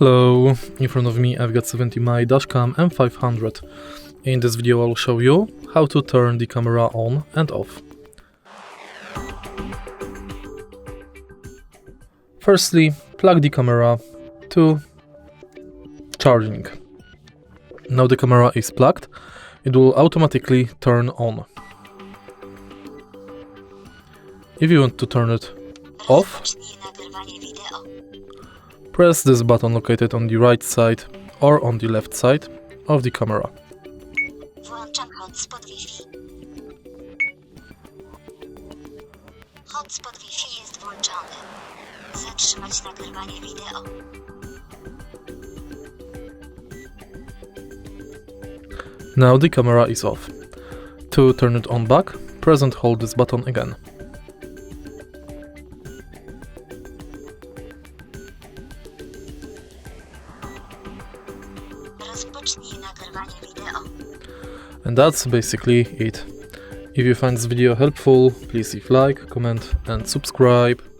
Hello, in front of me I've got 70mai Dashcam M500. In this video I'll show you how to turn the camera on and off. Firstly, plug the camera to charging. Now the camera is plugged, it will automatically turn on. If you want to turn it off, press this button located on the right side or on the left side of the camera. Włączam hotspot Wi-Fi. Hotspot Wi-Fi jest włączony. Zatrzymać nagrywanie wideo. Now the camera is off. To turn it on back, press and hold this button again. Rozpocznij nagrywanie wideo. And that's basically it. If you find this video helpful, please leave like, comment and subscribe.